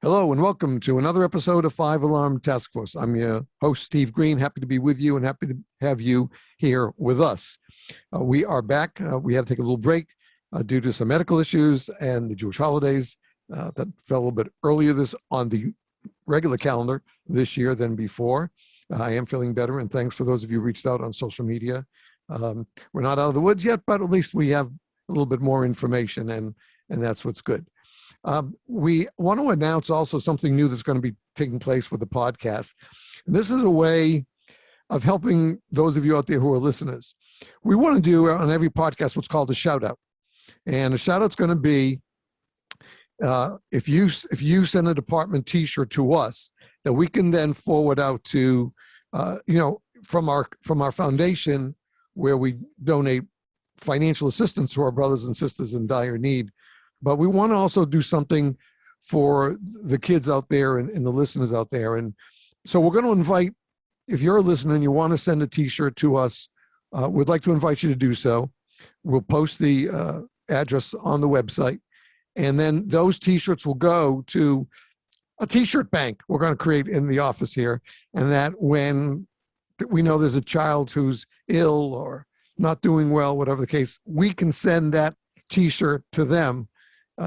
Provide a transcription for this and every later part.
Hello and welcome to another episode of 5 Alarm Task Force. I'm your host, Steve Green. Happy to be with you and happy to have you here with us. We are back. We had to take a little break due to some medical issues and the Jewish holidays that fell a little bit earlier on the regular calendar this year than before. I am feeling better, and thanks for those of you who reached out on social media. We're not out of the woods yet, but at least we have a little bit more information, and that's what's good. We want to announce also something new that's going to be taking place with the podcast. And this is a way of helping those of you out there who are listeners. We want to do on every podcast what's called a shout out. And a shout out's going to be if you send a department t-shirt to us that we can then forward out to from our foundation, where we donate financial assistance to our brothers and sisters in dire need. But we want to also do something for the kids out there and the listeners out there. And so we're going to invite, if you're a listener and you want to send a t-shirt to us, we'd like to invite you to do so. We'll post the address on the website. And then those t-shirts will go to a t-shirt bank we're going to create in the office here. And that when we know there's a child who's ill or not doing well, whatever the case, we can send that t-shirt to them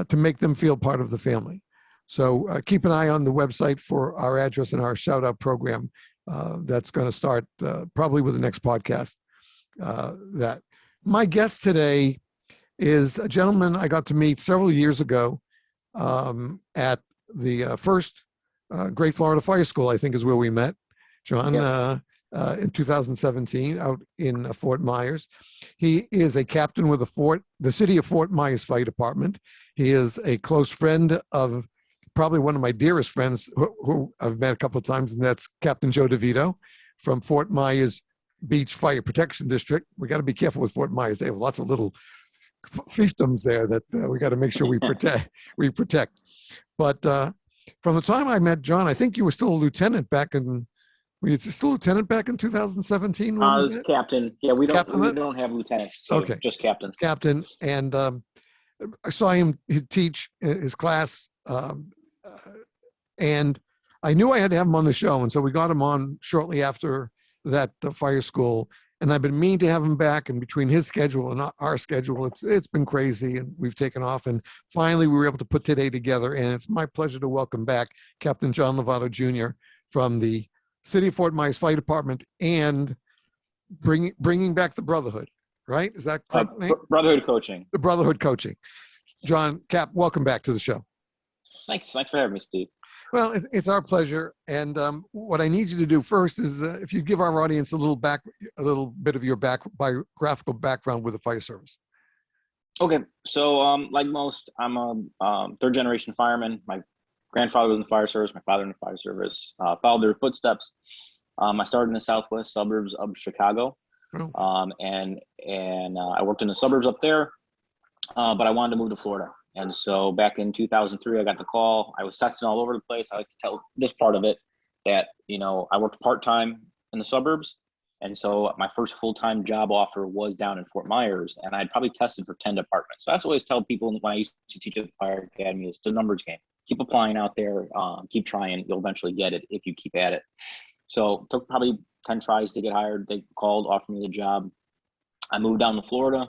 to make them feel part of the family. So keep an eye on the website for our address and our shout out program. That's going to start probably with the next podcast. That my guest today is a gentleman I got to meet several years ago at the first Great Florida Fire School, I think is where we met, John, in 2017 out in Fort Myers. He is a captain with the city of Fort Myers Fire Department. He is a close friend of probably one of my dearest friends who I've met a couple of times, and that's Captain Joe DeVito from Fort Myers Beach Fire Protection District. We got to be careful with Fort Myers. They have lots of little fiefdoms there that we got to make sure we protect. But from the time I met John, I think you were still a lieutenant back in. Were you still lieutenant back in 2017? I was captain. Yeah, we don't have lieutenants. So okay, just captain. Captain, and I saw him teach his class, and I knew I had to have him on the show, and so we got him on shortly after that fire school. And I've been meaning to have him back, and between his schedule and our schedule, it's been crazy, and we've taken off. And finally, we were able to put today together, and it's my pleasure to welcome back Captain John Lovato Jr. from the City of Fort Myers Fire Department, and bringing back the Brotherhood, right? Is that correct? Brotherhood coaching. The Brotherhood coaching. John, Cap, welcome back to the show. Thanks for having me, Steve. Well, it's our pleasure. And what I need you to do first is if you give our audience a little bit of your biographical background with the fire service. Okay, so like most, I'm a third-generation fireman. My grandfather was in the fire service, my father in the fire service, followed their footsteps. I started in the southwest suburbs of Chicago. And I worked in the suburbs up there, but I wanted to move to Florida. And so back in 2003, I got the call. I was texting all over the place. I like to tell this part of it that, I worked part-time in the suburbs. And so my first full-time job offer was down in Fort Myers, and I'd probably tested for 10 departments. So that's what I always tell people when I used to teach at the fire academy, is it's a numbers game. Keep applying out there, keep trying, you'll eventually get it if you keep at it. So it took probably 10 tries to get hired. They called, offered me the job. I moved down to Florida,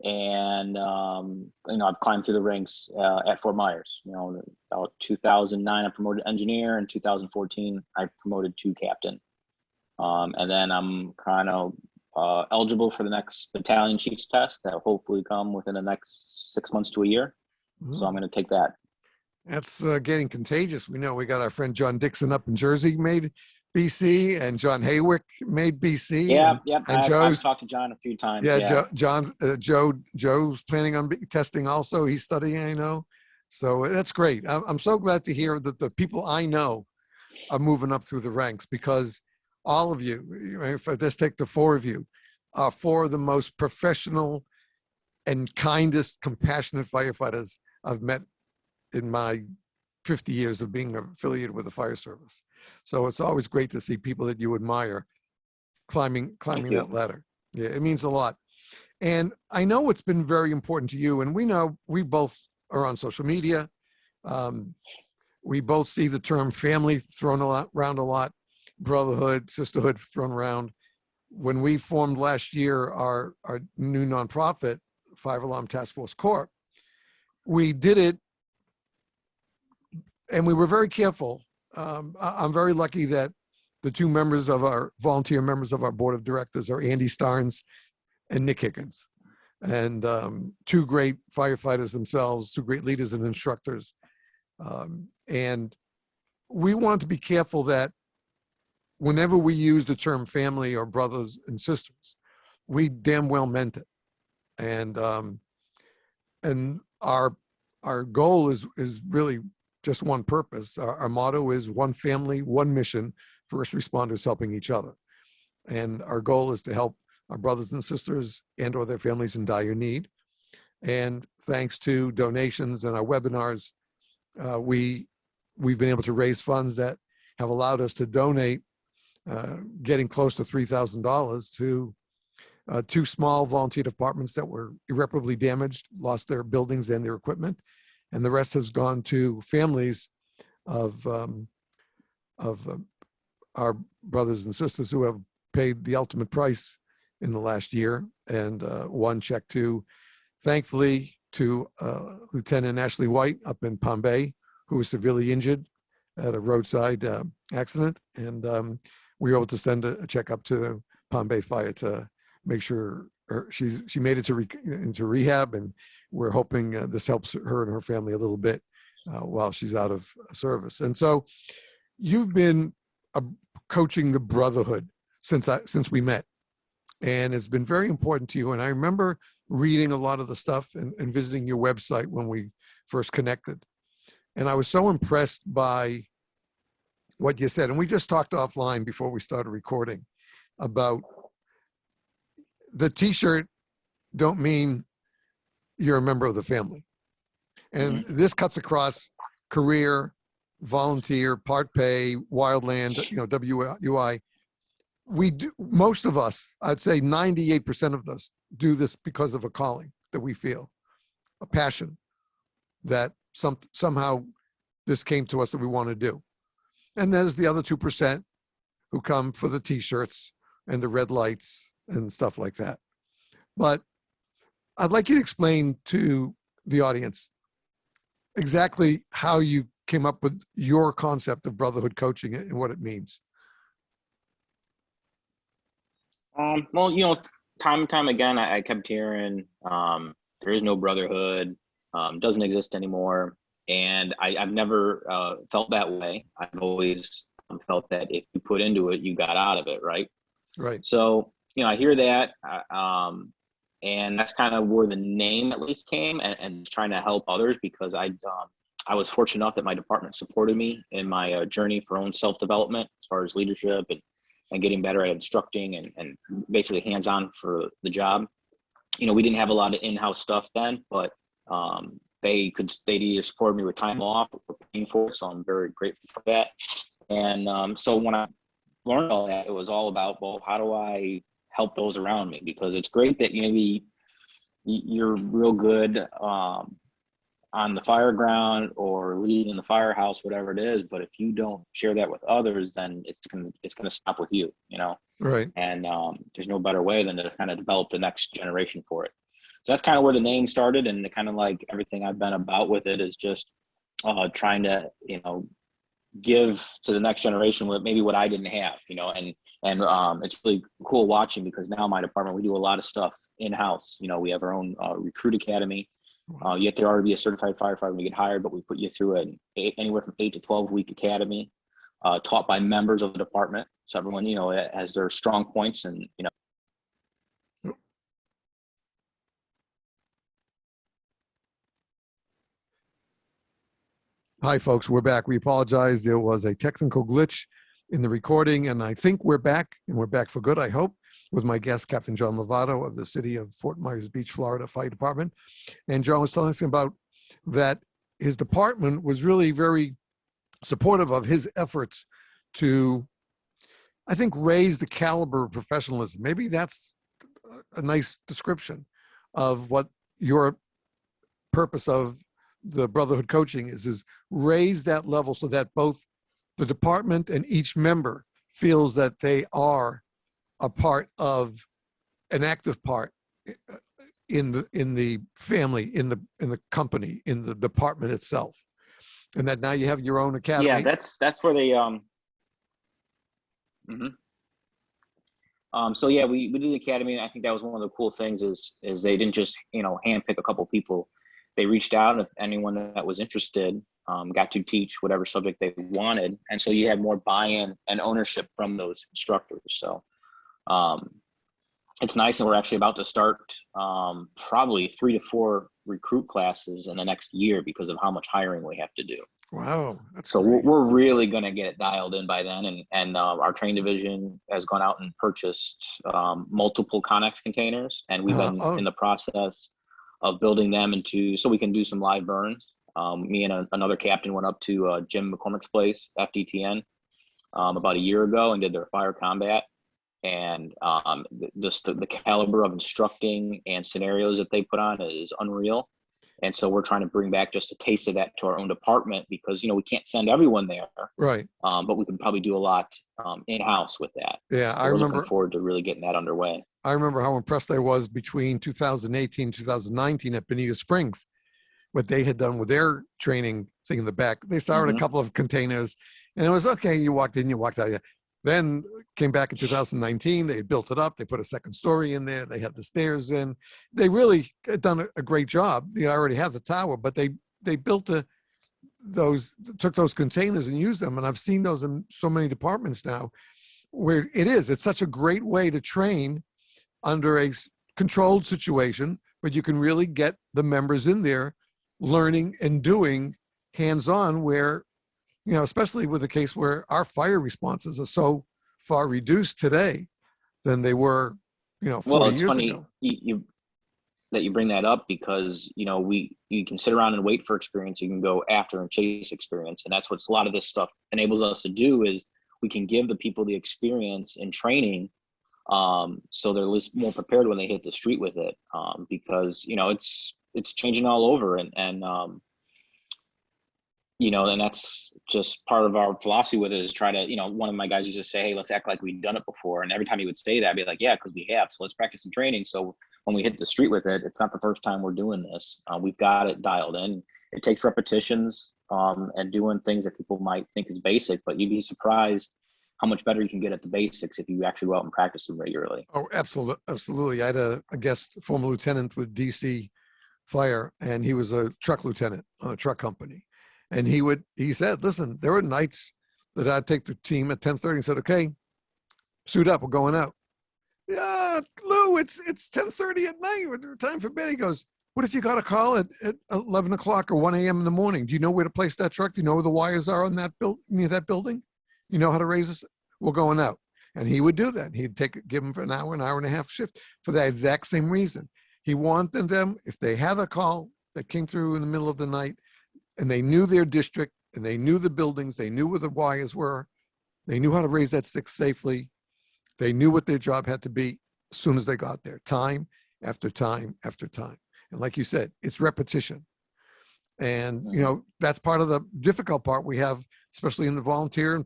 and I've climbed through the ranks at Fort Myers. About 2009, I promoted engineer. In 2014, I promoted to captain. And then I'm kind of eligible for the next Battalion Chief's test that will hopefully come within the next 6 months to a year. Mm-hmm. So I'm going to take that. That's getting contagious. We know we got our friend John Dixon up in Jersey made BC, and John Haywick made BC. Yeah. And I've talked to John a few times. Yeah. Joe's planning on testing also. He's studying, I know. So that's great. I'm so glad to hear that the people I know are moving up through the ranks, because all of you, if I just take the four of you, are four of the most professional and kindest, compassionate firefighters I've met in my 50 years of being affiliated with the fire service. So it's always great to see people that you admire climbing that ladder. Yeah, it means a lot. And I know it's been very important to you, and we know we both are on social media. We both see the term family thrown around a lot, brotherhood, sisterhood thrown around. When we formed last year our new nonprofit, Five Alarm Task Force Corp, we did it, and we were very careful. I'm very lucky that the two volunteer members of our board of directors are Andy Starnes and Nick Higgins, and two great firefighters themselves, two great leaders and instructors. And we wanted to be careful that whenever we use the term family or brothers and sisters, we damn well meant it. And our goal is really just one purpose. Our motto is one family, one mission, first responders helping each other. And our goal is to help our brothers and sisters and or their families in dire need. And thanks to donations and our webinars, we've been able to raise funds that have allowed us to donate, getting close to $3,000 to two small volunteer departments that were irreparably damaged, lost their buildings and their equipment. And the rest has gone to families of our brothers and sisters who have paid the ultimate price in the last year. And one check to, thankfully, to Lieutenant Ashley White up in Palm Bay, who was severely injured at a roadside accident. And we were able to send a check up to Palm Bay Fire to make sure she made it into rehab, and we're hoping this helps her and her family a little bit while she's out of service. And so you've been coaching the Brotherhood since we met, and it's been very important to you. And I remember reading a lot of the stuff and visiting your website when we first connected. And I was so impressed by what you said. And we just talked offline before we started recording about the t-shirt don't mean you're a member of the family. And this cuts across career, volunteer, part pay, wildland, WUI. We do, most of us, I'd say 98% of us do this because of a calling that we feel, a passion that somehow this came to us that we want to do. And there's the other 2% who come for the t-shirts and the red lights and stuff like that. But I'd like you to explain to the audience exactly how you came up with your concept of brotherhood coaching and what it means. Well, time and time again, I kept hearing there is no brotherhood, doesn't exist anymore. And I've never felt that way. I've always felt that if you put into it, you got out of it, right? Right. So, I hear that, and that's kind of where the name at least came, and trying to help others, because I was fortunate enough that my department supported me in my journey for own self-development as far as leadership and getting better at instructing and basically hands-on for the job. We didn't have a lot of in-house stuff then, but they either support me with time off or paying for it, so I'm very grateful for that. And so when I learned all that, it was all about, well, how do I help those around me? Because it's great that maybe you're real good on the fire ground or leading in the firehouse, whatever it is, but if you don't share that with others, then it's gonna stop with you, Right. And there's no better way than to kind of develop the next generation for it. So that's kind of where the name started, and kind of like everything I've been about with it is just trying to give to the next generation what I didn't have, and it's really cool watching, because now my department, we do a lot of stuff in-house. We have our own recruit academy. You have to already be a certified firefighter when you get hired, but we put you through anywhere from 8 to 12 week academy, taught by members of the department. So everyone, has their strong points, and Hi, folks. We're back. We apologize. There was a technical glitch in the recording, and I think we're back, and we're back for good, I hope, with my guest, Captain John Lovato of the City of Fort Myers Beach, Florida Fire Department. And John was telling us about that his department was really very supportive of his efforts to, I think, raise the caliber of professionalism. Maybe that's a nice description of what your purpose of the Brotherhood coaching is raise that level so that both the department and each member feels that they are a part of an active part in the family, in the company, in the department itself, and that now you have your own academy. Yeah, that's where they so yeah, we did the academy, and I think that was one of the cool things is they didn't just handpick a couple people. They reached out, and if anyone that was interested got to teach whatever subject they wanted, and so you had more buy-in and ownership from those instructors. So it's nice, and we're actually about to start probably 3 to 4 recruit classes in the next year because of how much hiring we have to do. Wow, that's so great. we're really going to get it dialed in by then, and our training division has gone out and purchased multiple Connex containers, and we've been in the process of building them so we can do some live burns. Me and another captain went up to Jim McCormick's place, FDTN, about a year ago and did their fire combat. And just the caliber of instructing and scenarios that they put on is unreal. And so we're trying to bring back just a taste of that to our own department because, we can't send everyone there. Right. But we can probably do a lot in-house with that. Yeah, so we're looking forward to really getting that underway. I remember how impressed I was between 2018 and 2019 at Bonita Springs, what they had done with their training thing in the back. They started a couple of containers, and it was okay. You walked in, you walked out. Then came back in 2019. They had built it up. They put a second story in there. They had the stairs in. They really had done a great job. They already had the tower, but they built took those containers and used them. And I've seen those in so many departments now, where it's such a great way to train under a controlled situation, but you can really get the members in there learning and doing hands-on where, especially with the case where our fire responses are so far reduced today than they were, 40 years funny ago. That you bring that up because, you can sit around and wait for experience. You can go after and chase experience. And that's what a lot of this stuff enables us to do is we can give the people the experience and training so they're more prepared when they hit the street with it because, it's changing all over and and that's just part of our philosophy with it is try to, one of my guys used to say, hey, let's act like we've done it before. And every time he would say that, I'd be like, yeah, because we have. So let's practice some training. So when we hit the street with it, it's not the first time we're doing this. We've got it dialed in. It takes repetitions and doing things that people might think is basic, but you'd be surprised how much better you can get at the basics if you actually go out and practice them regularly. Oh, absolutely. Absolutely. I had a guest, former lieutenant with DC Fire, and he was a truck lieutenant on a truck company. And he said, listen, there were nights that I'd take the team at 10:30 and said, okay, suit up, we're going out. Yeah, Lou, it's 10:30 at night. We're time for bed. He goes, what if you got a call at 11 o'clock or 1 a.m. in the morning? Do you know where to place that truck? Do you know where the wires are on that near that building? You know how to raise this? We're going out. And he would do that. He'd give them for an hour and a half shift for that exact same reason. He wanted them, if they had a call that came through in the middle of the night, and they knew their district, and they knew the buildings, they knew where the wires were, they knew how to raise that stick safely, they knew what their job had to be as soon as they got there, time after time after time. And like you said, it's repetition. And, that's part of the difficult part we have, especially in the volunteer and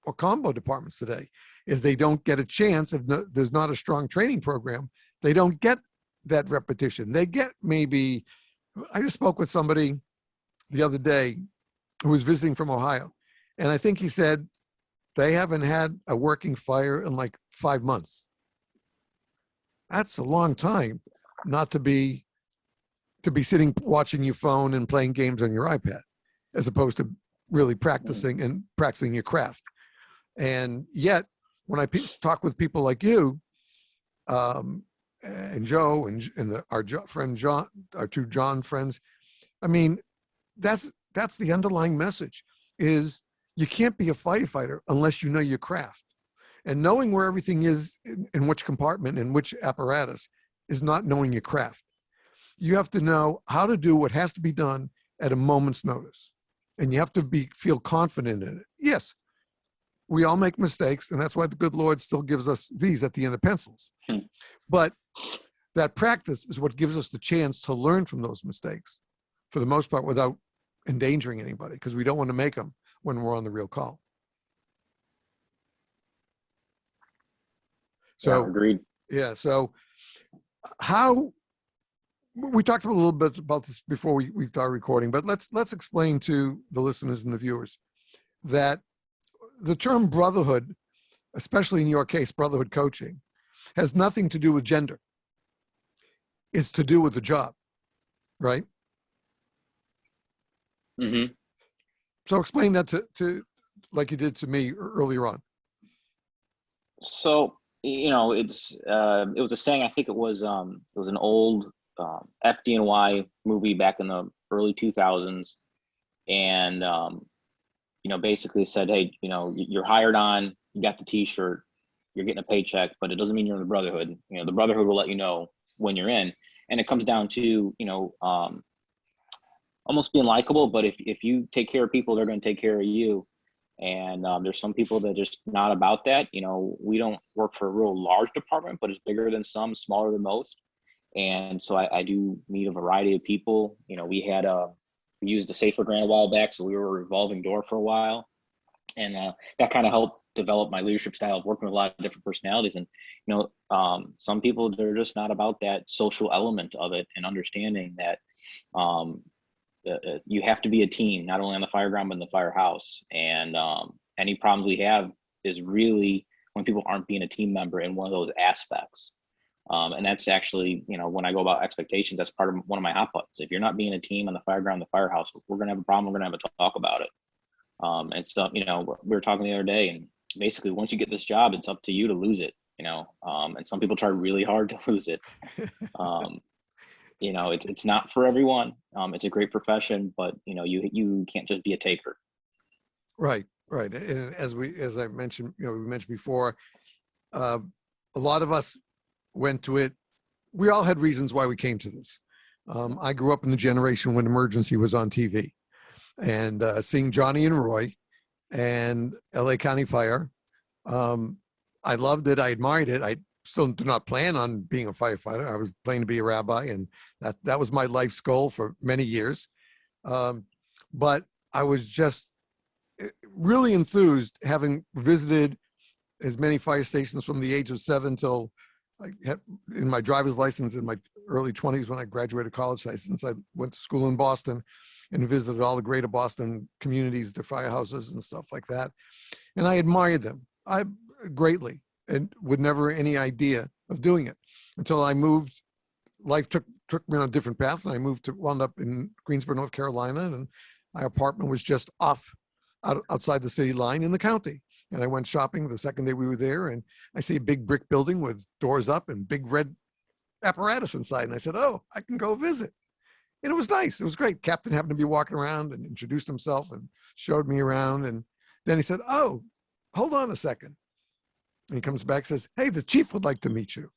or combo departments today, is they don't get a chance. If there's not a strong training program, they don't get that repetition. They get maybe, I just spoke with somebody the other day who was visiting from Ohio, and I think he said they haven't had a working fire in like 5 months. That's a long time not to be sitting watching your phone and playing games on your iPad, as opposed to really practicing your craft. And yet, when I talk with people like you, and Joe and our friend John, our two John friends, I mean, that's the underlying message is you can't be a firefighter unless you know your craft. And knowing where everything is in which compartment and which apparatus is not knowing your craft. You have to know how to do what has to be done at a moment's notice. And you have to feel confident in it. Yes, we all make mistakes, and that's why the good Lord still gives us these at the end of pencils. But that practice is what gives us the chance to learn from those mistakes for the most part, without endangering anybody, because we don't want to make them when we're on the real call. So, Yeah, agreed. yeah. So how, we talked a little bit about this before we started recording, but let's explain to the listeners and the viewers that the term brotherhood, especially in your case, brotherhood coaching, has nothing to do with gender. It's to do with the job, right? Mm-hmm. So explain that to like you did to me earlier on. So, you know, it was a saying. I think it was an old FDNY movie back in the early 2000s, and you know, basically said, hey, you know, you're hired on, you got the T-shirt, you're getting a paycheck, but it doesn't mean you're in the Brotherhood. You know, the Brotherhood will let you know when you're in, and it comes down to, you know, almost being likable. But if you take care of people, they're going to take care of you. And there's some people that are just not about that. You know, we don't work for a real large department, but it's bigger than some, smaller than most. And so I do meet a variety of people. You know, we used a safer grant a while back, so we were a revolving door for a while. And that kind of helped develop my leadership style of working with a lot of different personalities. And, you know, some people, they're just not about that social element of it, and understanding that you have to be a team, not only on the fire ground, but in the firehouse. And any problems we have is really when people aren't being a team member in one of those aspects. And that's actually, you know, when I go about expectations, that's part of one of my hot buttons. If you're not being a team on the fire ground, the firehouse, we're going to have a problem. We're going to have a talk about it. And so, you know, we were talking the other day, and basically once you get this job, it's up to you to lose it, you know. And some people try really hard to lose it. You know, it's not for everyone. It's a great profession, but you know, you can't just be a taker. Right, right. And as I mentioned, you know, we mentioned before, a lot of us went to it. We all had reasons why we came to this. I grew up in the generation when emergency was on TV, and seeing Johnny and Roy and LA County Fire. I loved it. I admired it. I still do not plan on being a firefighter. I was planning to be a rabbi, and that was my life's goal for many years. But I was just really enthused, having visited as many fire stations from the age of 7 till I had in my driver's license in my early 20s when I graduated college license. I went to school in Boston and visited all the greater Boston communities, the firehouses and stuff like that. And I admired them greatly, and with never any idea of doing it until I moved. Life took me on a different path, and I wound up in Greensboro, North Carolina, and my apartment was just outside the city line in the county. And I went shopping the second day we were there, and I see a big brick building with doors up and big red apparatus inside. And I said, oh, I can go visit. And it was nice. It was great. Captain happened to be walking around and introduced himself and showed me around. And then he said, oh, hold on a second. And he comes back and says, hey, the chief would like to meet you.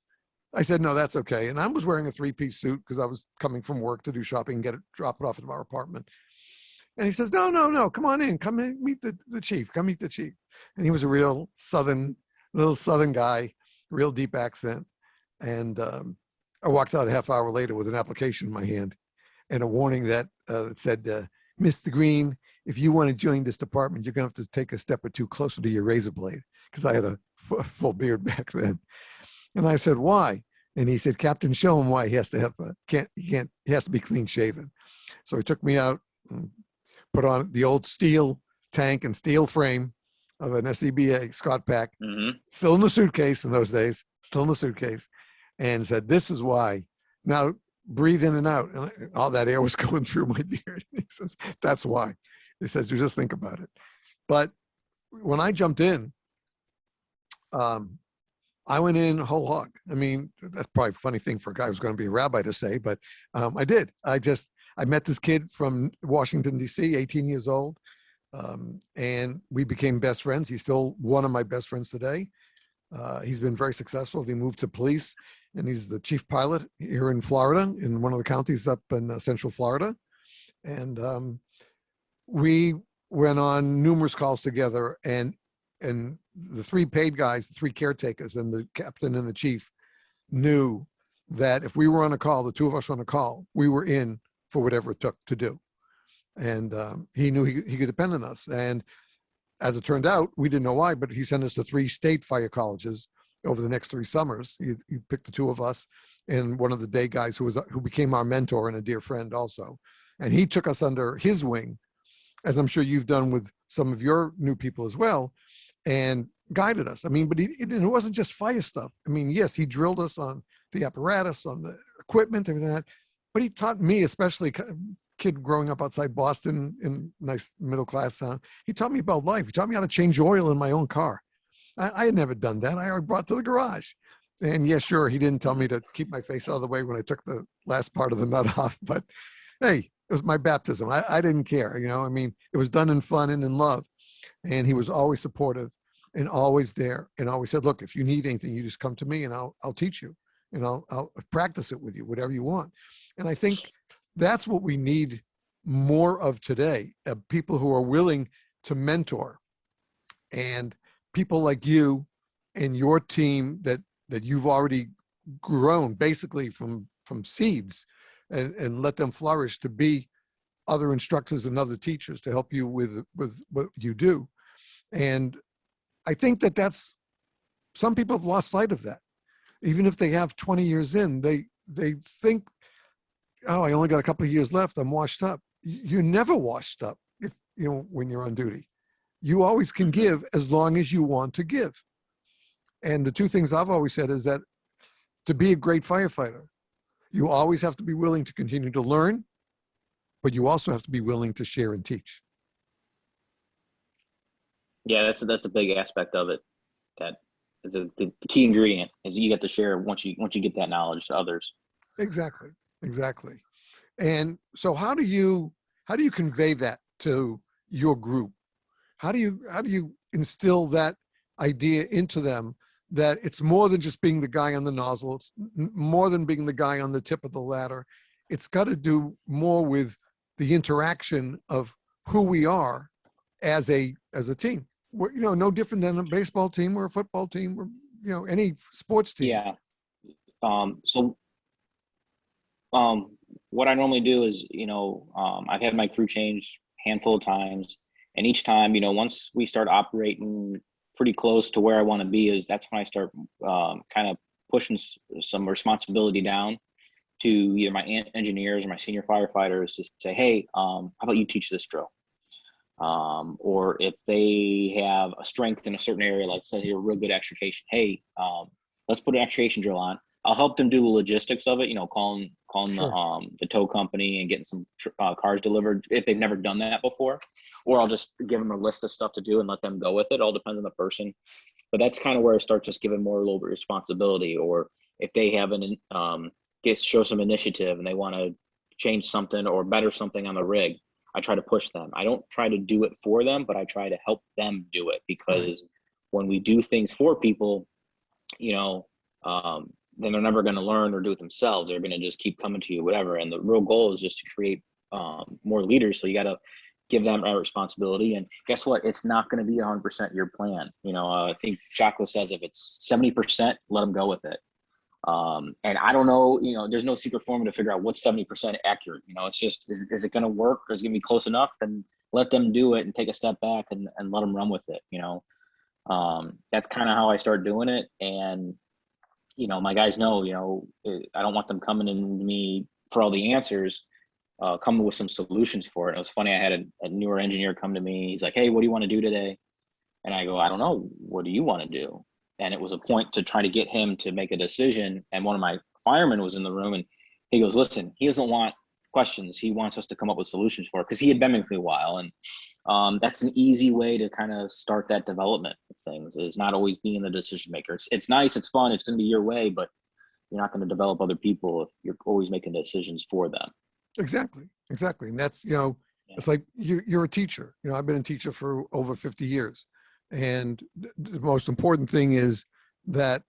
I said, no, that's okay. And I was wearing a 3-piece suit because I was coming from work to do shopping and drop it off at our apartment. And he says, no, come on in. Come in, meet the chief. Come meet the chief. And he was a real little Southern guy, real deep accent. And I walked out a half hour later with an application in my hand and a warning that said, Mr. Green, if you want to join this department, you're going to have to take a step or two closer to your razor blade, because I had a full beard back then. And I said, why? And he said, Captain, show him why he has to have he has to be clean shaven. So he took me out and put on the old steel tank and steel frame of an SCBA Scott pack, still in the suitcase in those days, and said, this is why. Now breathe in and out. And all that air was going through my beard. He says, that's why. He says, you just think about it. But when I jumped in, I went in whole hog. I mean, that's probably a funny thing for a guy who's going to be a rabbi to say, but I did. I met this kid from Washington, D.C., 18 years old, and we became best friends. He's still one of my best friends today. He's been very successful. He moved to police, and he's the chief pilot here in Florida, in one of the counties up in Central Florida. And we went on numerous calls together, and the 3 paid guys, the 3 caretakers, and the captain and the chief knew that if we were on a call, the 2 of us were on a call, we were in for whatever it took to do. And he knew he could depend on us. And as it turned out, we didn't know why, but he sent us to 3 state fire colleges over the next 3 summers. He picked the 2 of us and one of the day guys who became our mentor and a dear friend also. And he took us under his wing, as I'm sure you've done with some of your new people as well, and guided us. I mean, but it wasn't just fire stuff. I mean, yes, he drilled us on the apparatus, on the equipment, everything like that, but he taught me, especially kid growing up outside Boston in nice middle class town, he taught me about life. He taught me how to change oil in my own car. I had never done that. I brought to the garage. And yeah, sure, he didn't tell me to keep my face out of the way when I took the last part of the nut off, but hey, it was my baptism. I didn't care, you know. I mean, it was done in fun and in love. And he was always supportive and always there and always said, look, if you need anything, you just come to me and I'll teach you and I'll practice it with you, whatever you want. And I think that's what we need more of today, people who are willing to mentor, and people like you and your team that you've already grown basically from seeds and let them flourish to be other instructors and other teachers to help you with what you do. And I think that's, some people have lost sight of that. Even if they have 20 years in, they think, oh, I only got a couple of years left, I'm washed up. You're never washed up if you know when you're on duty. You always can give as long as you want to give. And the 2 things I've always said is that to be a great firefighter, you always have to be willing to continue to learn, but you also have to be willing to share and teach. Yeah, that's a big aspect of it. That is the key ingredient is you get to share once you get that knowledge to others. Exactly. And so how do you convey that to your group? How do you instill that idea into them that it's more than just being the guy on the nozzle, it's more than being the guy on the tip of the ladder. It's got to do more with the interaction of who we are as a team. We're, you know, no different than a baseball team or a football team or, you know, any sports team. Yeah. What I normally do is, you know, I've had my crew change a handful of times, and each time, you know, once we start operating pretty close to where I want to be, that's when I start kind of pushing some responsibility down to either my engineers or my senior firefighters to say, hey, how about you teach this drill? Or if they have a strength in a certain area, like says you're real good at extrication, hey, let's put an extrication drill on. I'll help them do the logistics of it, you know, calling sure. The tow company and getting some cars delivered if they've never done that before, or I'll just give them a list of stuff to do and let them go with it. All depends on the person, but that's kind of where I start just giving more a little bit of responsibility. Or if they have show some initiative and they want to change something or better something on the rig, I try to push them. I don't try to do it for them, but I try to help them do it, because when we do things for people, you know, then they're never going to learn or do it themselves. They're going to just keep coming to you, whatever. And the real goal is just to create more leaders. So you got to give them that responsibility. And guess what? It's not going to be 100% your plan. You know, I think Chaco says if it's 70%, let them go with it. And I don't know, you know, there's no secret formula to figure out what's 70% accurate. You know, it's just, is it going to work, or is it going to be close enough? Then let them do it and take a step back and let them run with it. You know, that's kind of how I start doing it. And, you know, my guys know, you know, I don't want them coming in to me for all the answers, coming with some solutions for it. It was funny. I had a newer engineer come to me. He's like, hey, what do you want to do today? And I go, I don't know. What do you want to do? And it was a point to try to get him to make a decision. And one of my firemen was in the room, and he goes, listen, he doesn't want questions. He wants us to come up with solutions for it, because he had been with me a while. And that's an easy way to kind of start that development of things, is not always being the decision maker. It's nice, it's fun, it's going to be your way, but you're not going to develop other people if you're always making decisions for them. Exactly. And that's, you know, it's like you're a teacher. You know, I've been a teacher for over 50 years. And the most important thing is that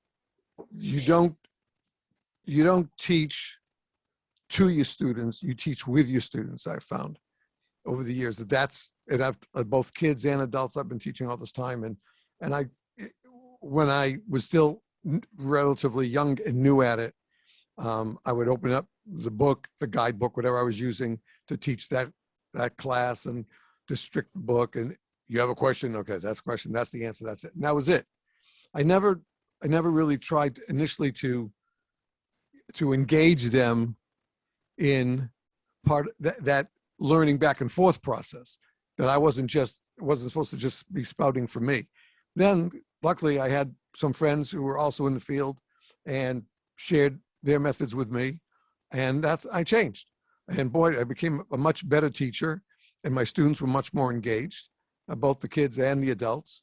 you don't teach to your students, you teach with your students. I've found over the years that's it. I've both kids and adults I've been teaching all this time. And when I was still relatively young and new at it, I would open up the book, the guidebook, whatever I was using to teach that class, and district book. And you have a question? Okay, that's a question. That's the answer. That's it. And that was it. I never really tried initially to engage them in part that learning back and forth process, that I wasn't supposed to just be spouting for me. Then luckily I had some friends who were also in the field and shared their methods with me, and I changed. And boy, I became a much better teacher, and my students were much more engaged, both the kids and the adults.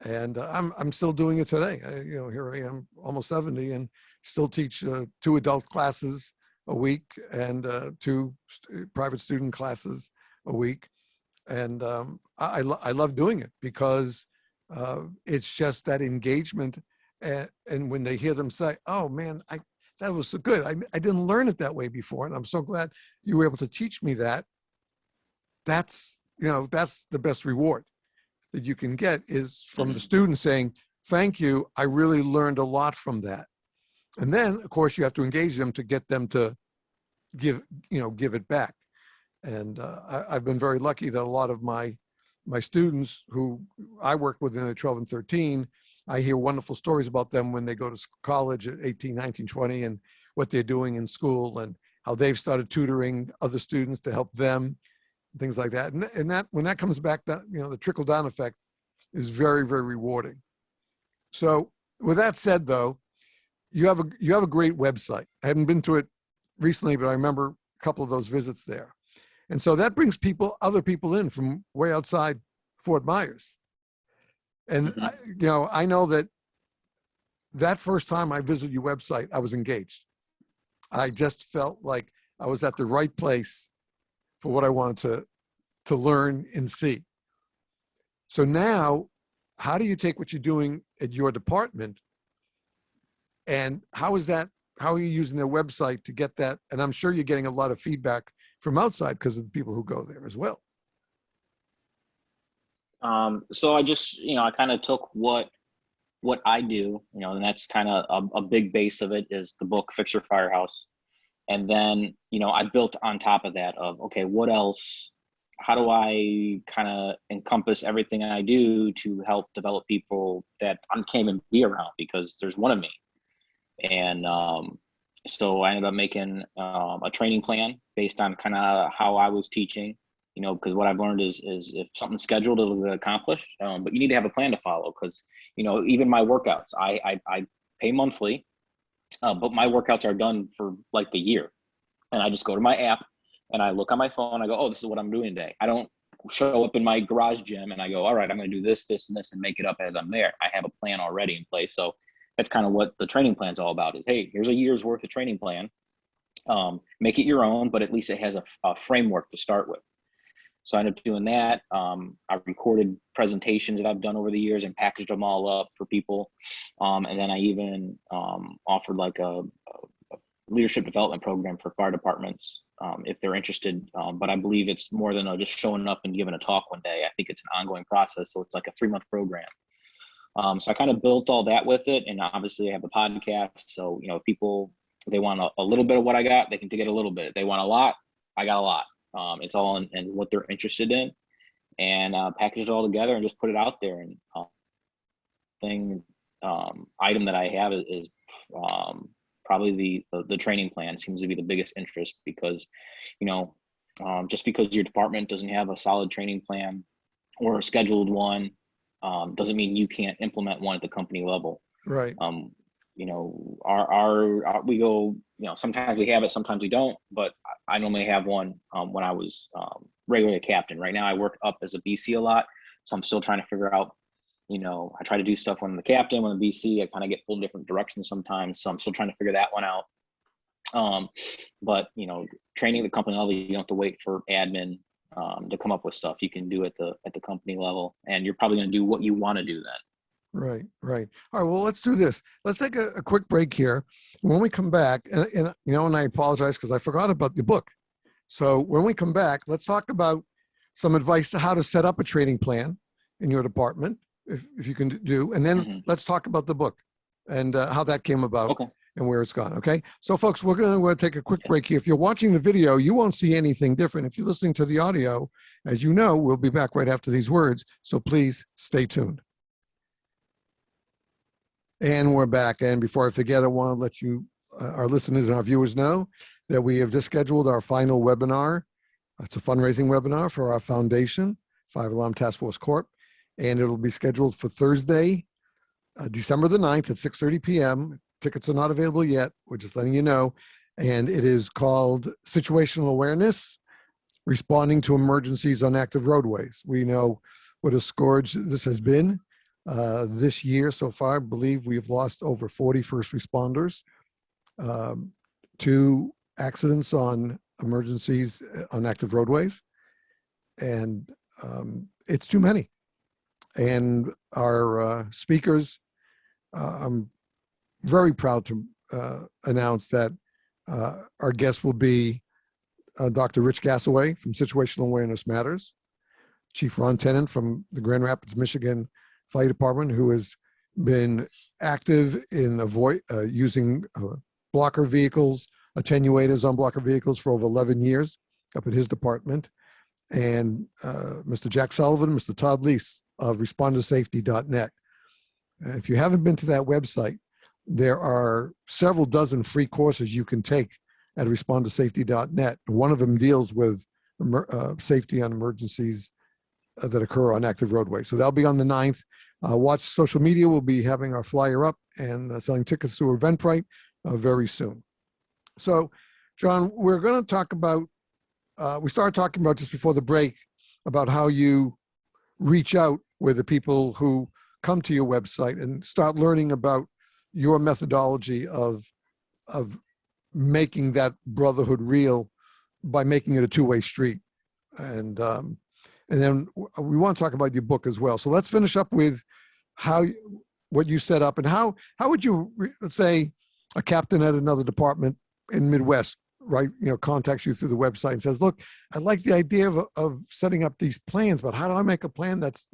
And I'm still doing it today. Here I am, almost 70, and still teach 2 adult classes a week and 2 private student classes a week. And I love doing it because it's just that engagement. And when they hear them say, "Oh man, that was so good. I didn't learn it that way before, and I'm so glad you were able to teach me that." That's the best reward that you can get, is from the student saying, "Thank you. I really learned a lot from that." And then, of course, you have to engage them to get them to give it back. And I've been very lucky that a lot of my students who I work with in the 12 and 13, I hear wonderful stories about them when they go to college at 18, 19, 20, and what they're doing in school, and how they've started tutoring other students to help them, things like that. And that, when that comes back, that the trickle down effect is very, very rewarding. So with that said, though, you have a great website. I haven't been to it recently, but I remember a couple of those visits there. And so that brings other people in from way outside Fort Myers. And I know that first time I visited your website, I was engaged. I just felt like I was at the right place for what I wanted to learn and see. So now, how do you take what you're doing at your department, and how are you using their website to get that? And I'm sure you're getting a lot of feedback from outside because of the people who go there as well. So I just, I kind of took what I do, and that's kind of a big base of it is the book, Fix Your Firehouse. And then, I built on top of that of, okay, what else? How do I kind of encompass everything I do to help develop people that I can't even be around because there's one of me? And so I ended up making a training plan based on kind of how I was teaching, because what I've learned is if something's scheduled, it'll get accomplished. But you need to have a plan to follow, because, even my workouts, I pay monthly, but my workouts are done for like the year. And I just go to my app and I look on my phone. I go, oh, this is what I'm doing today. I don't show up in my garage gym and I go, all right, I'm going to do this, this, and this, and make it up as I'm there. I have a plan already in place. So that's kind of what the training plan is all about, is, hey, here's a year's worth of training plan. Make it your own, but at least it has a framework to start with. So I ended up doing that. I recorded presentations that I've done over the years and packaged them all up for people. And then I even offered like a leadership development program for fire departments if they're interested. But I believe it's more than just showing up and giving a talk one day. I think it's an ongoing process. So it's like a 3-month program. So I kind of built all that with it. And obviously I have the podcast. So, if people, they want a little bit of what I got, they can get a little bit. If they want a lot, I got a lot. It's all in what they're interested in, and package it all together and just put it out there. And item that I have is probably the training plan seems to be the biggest interest, because, just because your department doesn't have a solid training plan or a scheduled one, doesn't mean you can't implement one at the company level. Right. We go, sometimes we have it, sometimes we don't, but I normally have one when I was regularly a captain. Right now I work up as a BC a lot, so I'm still trying to figure out, I try to do stuff when I'm the captain, when the BC, I kind of get pulled different directions sometimes, so I'm still trying to figure that one out. But training at the company level, you don't have to wait for admin to come up with stuff. You can do it at the company level, and you're probably going to do what you want to do then. Right. All right, well, let's do this. Let's take a quick break here. When we come back, and I apologize because I forgot about the book. So when we come back, let's talk about some advice to how to set up a training plan in your department, if you can do, and then let's talk about the book and how that came about. Okay. and where it's gone. Okay. So folks, we're going to take a quick break here. If you're watching the video, you won't see anything different. If you're listening to the audio, as you know, we'll be back right after these words. So please stay tuned. And we're back. And before I forget, I want to let you, our listeners and our viewers know that we have just scheduled our final webinar. It's a fundraising webinar for our foundation, Five Alarm Task Force Corp. And it'll be scheduled for Thursday, December the 9th at 6:30 p.m. Tickets are not available yet. We're just letting you know. And it is called Situational Awareness, Responding to Emergencies on Active Roadways. We know what a scourge this has been. This year so far, I believe we've lost over 40 first responders to accidents on emergencies on active roadways. And it's too many. And our speakers, I'm very proud to announce that our guest will be Dr. Rich Gassaway from Situational Awareness Matters, Chief Ron Tennant from the Grand Rapids, Michigan Fire Department, who has been active in using blocker vehicles, attenuators on blocker vehicles for over 11 years up at his department, and Mr. Jack Sullivan, Mr. Todd Lease of respondosafety.net. And if you haven't been to that website, there are several dozen free courses you can take at respondosafety.net. One of them deals with safety on emergencies that occur on active roadways. So that'll be on the 9th. Watch social media. We'll be having our flyer up and selling tickets through Eventbrite very soon. So, John, we're going to talk about, we started talking about just before the break about how you reach out with the people who come to your website and start learning about your methodology of making that brotherhood real by making it a two-way street. And then we want to talk about your book as well. So let's finish up with what you set up, and how would you, let's say a captain at another department in Midwest, right, contacts you through the website and says, look, I like the idea of setting up these plans, but how do I make a plan that's,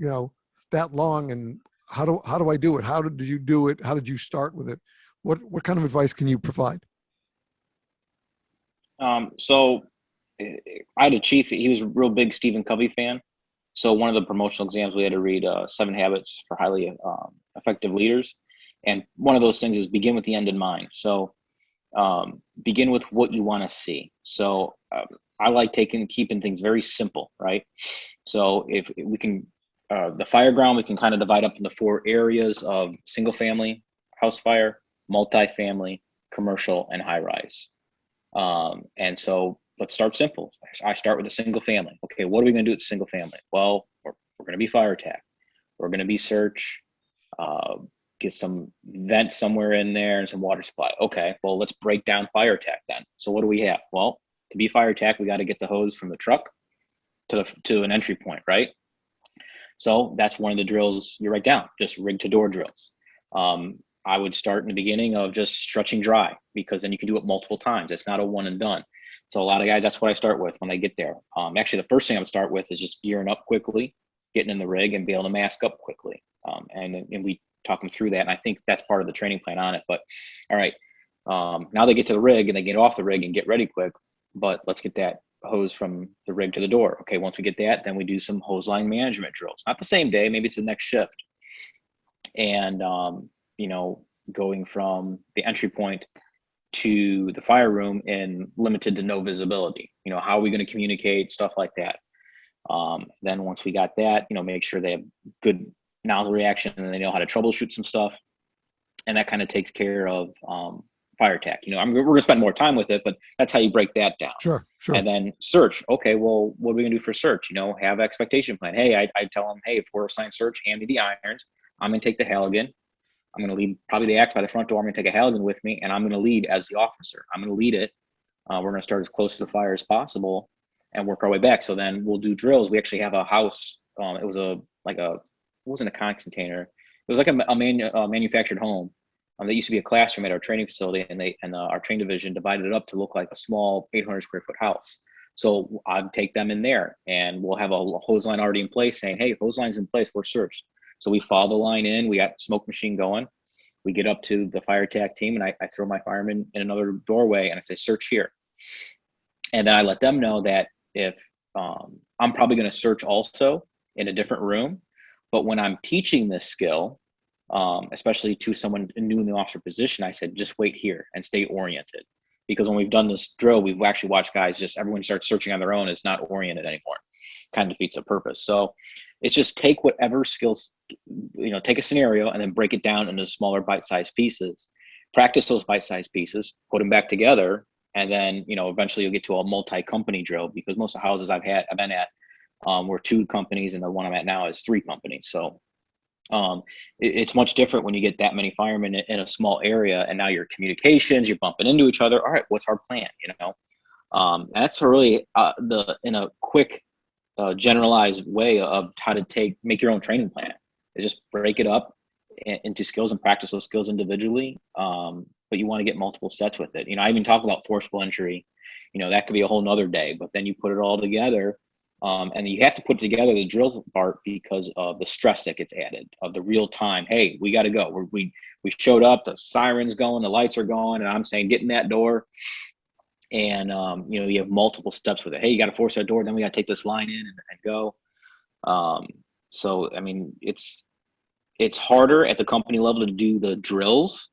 that long, and how do I do it? How did you do it? How did you start with it? What kind of advice can you provide? So I had a chief, he was a real big Stephen Covey fan. So one of the promotional exams, we had to read 7 Habits for Highly Effective Leaders. And one of those things is begin with the end in mind. So begin with what you want to see. So I like keeping things very simple, right? So if we can, the fire ground, we can kind of divide up into 4 areas of single family, house fire, multifamily, commercial, and high rise. And so let's start simple. I start with a single family. Okay, what are we going to do with the single family? Well, we're going to be fire attack. We're going to be search, get some vent somewhere in there and some water supply. Okay, well, let's break down fire attack then. So what do we have? Well, to be fire attack, we got to get the hose from the truck to an entry point, right? So that's one of the drills you write down, just rig to door drills. I would start in the beginning of just stretching dry, because then you can do it multiple times. It's not a one and done. So a lot of guys, that's what I start with when they get there. Actually, the first thing I would start with is just gearing up quickly, getting in the rig and be able to mask up quickly. And we talk them through that. And I think that's part of the training plan on it. But all right, now they get to the rig and they get off the rig and get ready quick, but let's get that hose from the rig to the door. Okay, once we get that, then we do some hose line management drills. Not the same day, maybe it's the next shift. And, going from the entry point to the fire room in limited to no visibility, how are we going to communicate, stuff like that. Then once we got that, make sure they have good nozzle reaction and they know how to troubleshoot some stuff. And that kind of takes care of fire attack. We're going to spend more time with it, but that's how you break that down. Sure. And then search. Okay, well, what are we going to do for search? Have an expectation plan. Hey, I tell them, hey, if we're assigned search, hand me the irons. I'm going to take the Halligan. I'm going to lead probably the axe by the front door. I'm going to take a Halligan with me, and I'm going to lead as the officer. I'm going to lead it. We're going to start as close to the fire as possible and work our way back. So then we'll do drills. We actually have a house. It was it wasn't a Conex container. It was like a manufactured home. That used to be a classroom at our training facility, and our training division divided it up to look like a small 800 square foot house. So I'd take them in there, and we'll have a hose line already in place saying, hey, hose line's in place, we're searched. So we follow the line in, we got smoke machine going. We get up to the fire attack team, and I throw my fireman in another doorway, and I say, search here. And then I let them know that if I'm probably going to search also in a different room, but when I'm teaching this skill, especially to someone new in the officer position, I said, just wait here and stay oriented. Because when we've done this drill, we've actually watched guys just, everyone starts searching on their own. It's not oriented anymore. Kind of defeats the purpose. So it's just take whatever skills, take a scenario and then break it down into smaller bite-sized pieces. Practice those bite-sized pieces, put them back together, and then, eventually you'll get to a multi-company drill, because most of the houses I've been at were 2 companies, and the one I'm at now is 3 companies. So it's much different when you get that many firemen in a small area, and now your communications, you're bumping into each other. All right, what's our plan? That's really in a quick, generalized way of how to make your own training plan. Is just break it up into skills and practice those skills individually. But you want to get multiple sets with it. I even talk about forcible entry. That could be a whole nother day, but then you put it all together. And you have to put together the drill part because of the stress that gets added, of the real time. Hey, we got to go. We showed up, the siren's going, the lights are going, and I'm saying, get in that door. And, you have multiple steps with it. Hey, you got to force that door. Then we got to take this line in and go. So, I mean, it's harder at the company level to do the drills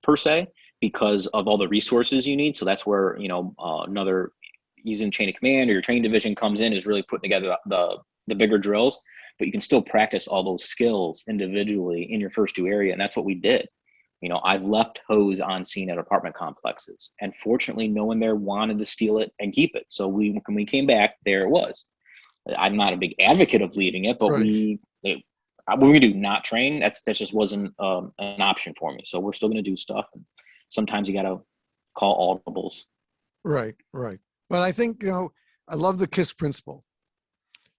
per se, because of all the resources you need. So that's where, another using chain of command or your training division comes in, is really putting together the bigger drills. But you can still practice all those skills individually in your first 2 area. And that's what we did. I've left hose on scene at apartment complexes, and fortunately no one there wanted to steal it and keep it. So when we came back, there it was. I'm not a big advocate of leaving it, but Right. when we do not train, that just wasn't an option for me. So we're still going to do stuff. And sometimes you got to call audibles. Right. But I think, I love the KISS principle,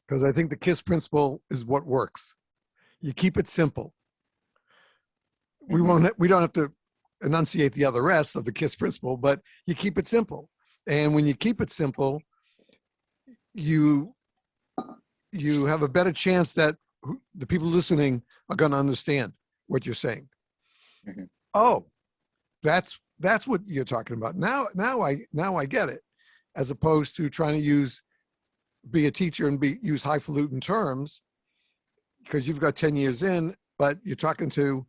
because I think the KISS principle is what works. You keep it simple. We don't have to enunciate the other S of the KISS principle, but you keep it simple. And when you keep it simple, you have a better chance that the people listening are going to understand what you're saying. Mm-hmm. Oh, that's what you're talking about. Now I get it. As opposed to trying to be a teacher and use highfalutin terms, because you've got 10 years in, but you're talking to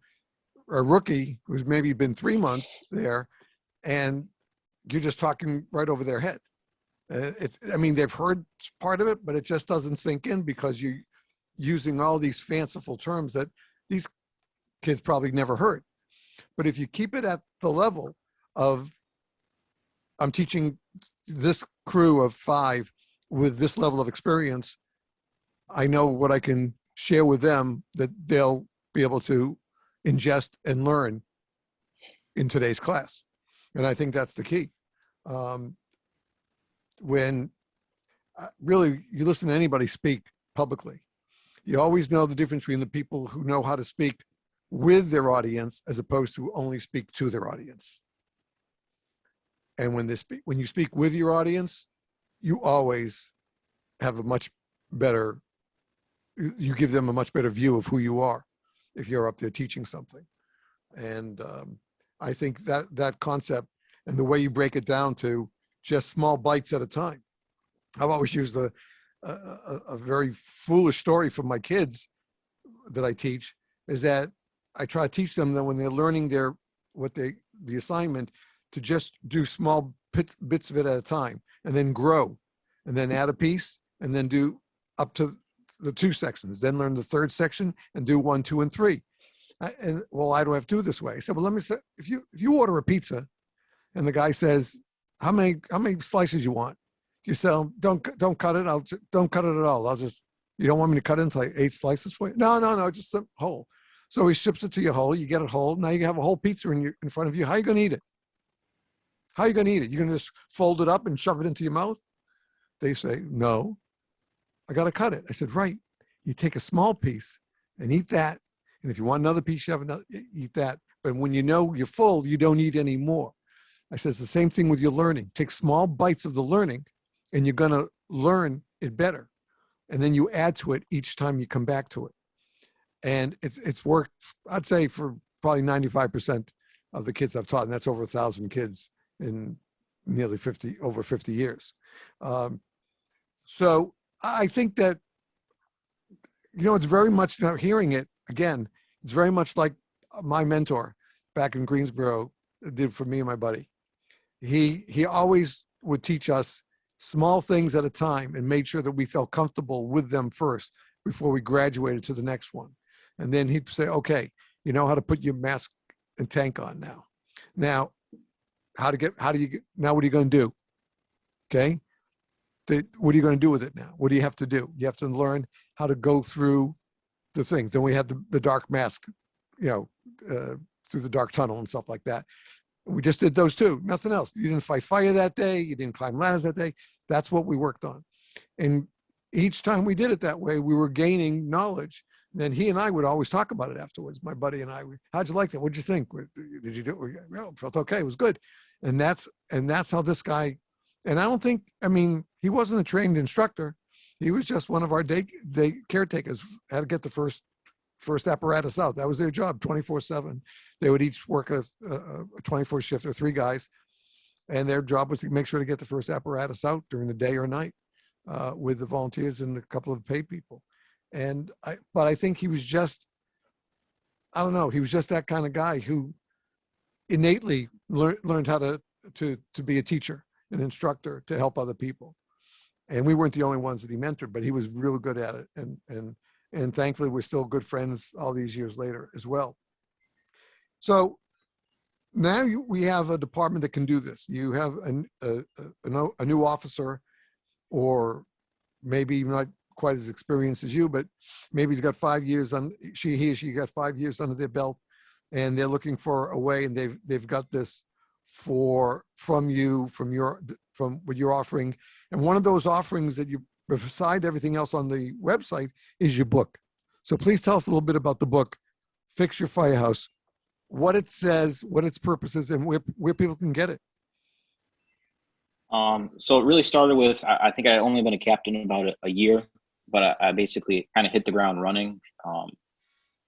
a rookie who's maybe been 3 months there, and you're just talking right over their head. They've heard part of it, but it just doesn't sink in, because you're using all these fanciful terms that these kids probably never heard. But if you keep it at the level of, I'm teaching this crew of 5 with this level of experience, I know what I can share with them that they'll be able to ingest and learn in today's class. And I think that's the key. When really you listen to anybody speak publicly, you always know the difference between the people who know how to speak with their audience as opposed to only speak to their audience. And when you speak with your audience, you always have you give them a much better view of who you are if you're up there teaching something. And I think that concept and the way you break it down to just small bites at a time. I've always used a very foolish story from my kids that I teach, is that I try to teach them that when they're learning the assignment, to just do small bits of it at a time, and then grow, and then add a piece, and then do up to the 2 sections, then learn the 3rd section and do 1, 2, and 3. And well, I don't have to do it this way. I said, well, let me say, if you order a pizza and the guy says, how many slices you want? You say, don't cut it. Don't cut it at all. You don't want me to cut it into like 8 slices for you? No, just a whole. So he ships it to you whole. You get it whole. Now you have a whole pizza in front of you. How are you going to eat it? How are you going to eat it? You're going to just fold it up and shove it into your mouth? They say, no, I got to cut it. I said, right. You take a small piece and eat that. And if you want another piece, you have another, eat that. But when you know you're full, you don't eat any more. I said, it's the same thing with your learning. Take small bites of the learning and you're going to learn it better. And then you add to it each time you come back to it. And it's worked, I'd say, for probably 95% of the kids I've taught, and that's over 1,000 kids in nearly over 50 years. So I think that, it's very much, hearing it again, it's very much like my mentor back in Greensboro did for me and my buddy. He always would teach us small things at a time and made sure that we felt comfortable with them first before we graduated to the next one. And then he'd say, okay, you know how to put your mask and tank on now. Now, now what are you going to do? Okay. What are you going to do with it now? What do you have to do? You have to learn how to go through the things. Then we had the dark mask, through the dark tunnel and stuff like that. We just did those two, nothing else. You didn't fight fire that day. You didn't climb ladders that day. That's what we worked on. And each time we did it that way, we were gaining knowledge. Then he and I would always talk about it afterwards. My buddy and I, how'd you like that? What'd you think? Did you do it? Well, felt okay. It was good. And that's how this guy, and I don't think, he wasn't a trained instructor. He was just one of our day caretakers, had to get the first apparatus out. That was their job, 24/7. They would each work a 24 shift, or 3 guys. And their job was to make sure to get the first apparatus out during the day or night with the volunteers and a couple of paid people. But I think he was just, I don't know, he was just that kind of guy who innately learned how to be a teacher, an instructor, to help other people. And we weren't the only ones that he mentored, but he was really good at it. And thankfully, we're still good friends all these years later as well. So now we have a department that can do this. You have a new officer, or maybe not quite as experienced as you, but maybe he's got 5 years on, he or she got 5 years under their belt, and they're looking for a way, and they've got this from what you're offering. And one of those offerings that you, beside everything else on the website, is your book. So please tell us a little bit about the book, Fix Your Firehouse, what it says, what its purpose is, and where people can get it. So it really started with, I think I only been a captain about a year, but I basically kind of hit the ground running.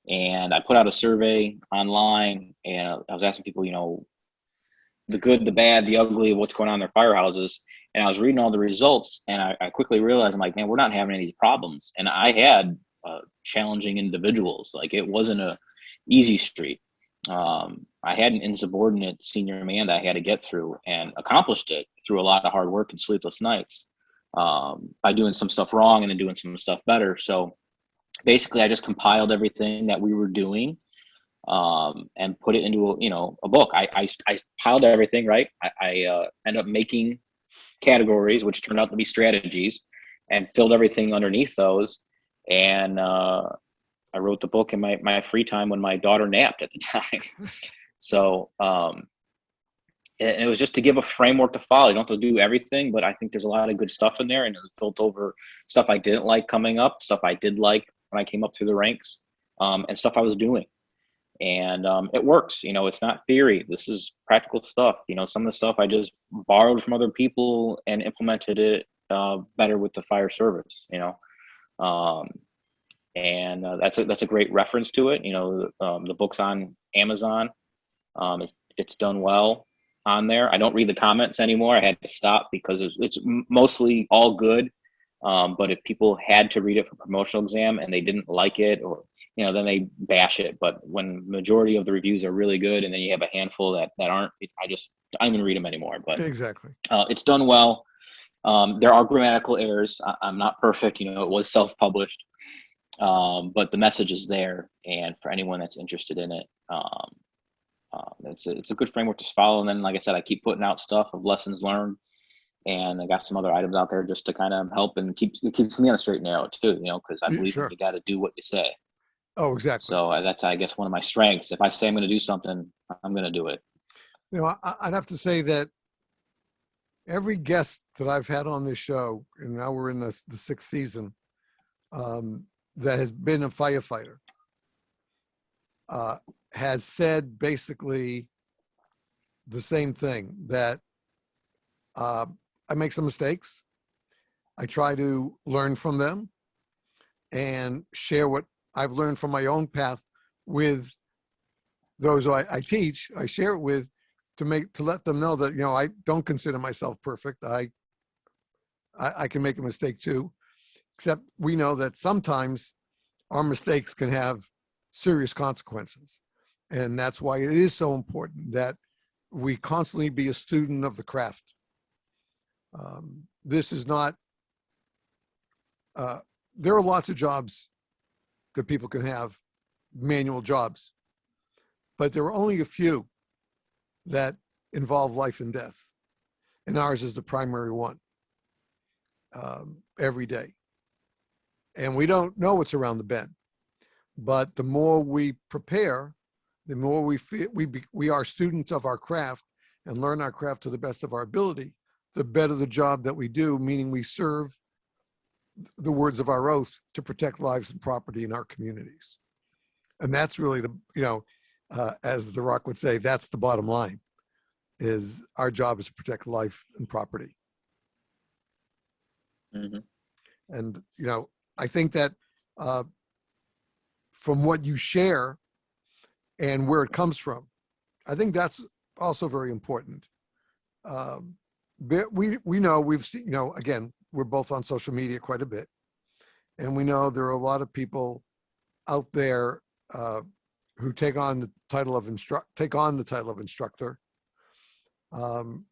And I put out a survey online, and I was asking people, the good, the bad, the ugly, what's going on in their firehouses. And I was reading all the results, and I quickly realized, I'm like, man, we're not having any of these problems. And I had challenging individuals. Like, it wasn't a easy street. I had an insubordinate senior man that I had to get through, and accomplished it through a lot of hard work and sleepless nights, by doing some stuff wrong and then doing some stuff better. So basically, I just compiled everything that we were doing, and put it into a book. I piled everything, right. I ended up making categories, which turned out to be strategies, and filled everything underneath those. And I wrote the book in my free time when my daughter napped at the time. So and it was just to give a framework to follow. You don't have to do everything, but I think there's a lot of good stuff in there, and it was built over stuff I didn't like coming up, stuff I did like when I came up through the ranks, and stuff I was doing. And it works. It's not theory. This is practical stuff. Some of the stuff I just borrowed from other people and implemented it better with the fire service. And that's a great reference to it. The book's on Amazon. It's done well on there. I don't read the comments anymore. I had to stop because it's mostly all good. But if people had to read it for promotional exam and they didn't like it, or then they bash it. But when majority of the reviews are really good, and then you have a handful that aren't, I don't even read them anymore. But Exactly. It's done well. There are grammatical errors. I'm not perfect. It was self-published, but the message is there. And for anyone that's interested in it, it's a good framework to follow. And then, like I said, I keep putting out stuff of lessons learned, and I got some other items out there just to kind of help, and it keeps me on a straight and narrow too. Because I believe Sure. you got to do what you say. Oh, exactly. So that's, I guess, one of my strengths. If I say I'm going to do something, I'm going to do it. I'd have to say that every guest that I've had on this show, and now we're in the 6th season, that has been a firefighter, has said basically the same thing, that I make some mistakes. I try to learn from them and share what I've learned from my own path with those I teach, I share it with to let them know that, I don't consider myself perfect. I can make a mistake too, except we know that sometimes our mistakes can have serious consequences. And that's why it is so important that we constantly be a student of the craft. This is not, there are lots of jobs that people can have, manual jobs, but there are only a few that involve life and death. And ours is the primary one, every day. And we don't know what's around the bend, but the more we prepare, the more we are students of our craft and learn our craft to the best of our ability, the better the job that we do, meaning we serve the words of our oath to protect lives and property in our communities. And that's really as The Rock would say, that's the bottom line, is our job is to protect life and property. Mm-hmm. And, I think that from what you share and where it comes from, I think that's also very important. We know, we've seen, again, we're both on social media quite a bit. And we know there are a lot of people out there who take on the title of instructor. And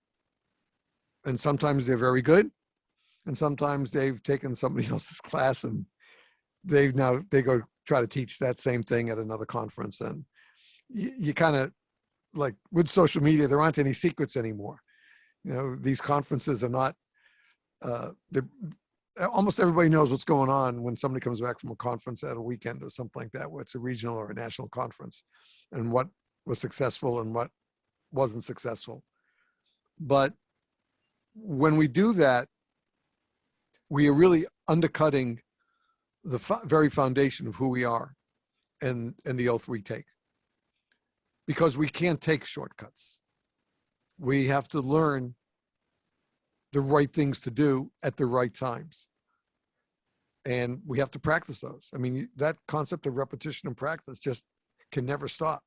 sometimes they're very good. And sometimes they've taken somebody else's class and they go try to teach that same thing at another conference. And you kind of, like with social media, there aren't any secrets anymore. These conferences are not, almost everybody knows what's going on when somebody comes back from a conference at a weekend or something like that, where it's a regional or a national conference, and what was successful and what wasn't successful. But when we do that, we are really undercutting the very foundation of who we are and the oath we take, because we can't take shortcuts. We have to learn the right things to do at the right times. And we have to practice those. I mean, that concept of repetition and practice just can never stop.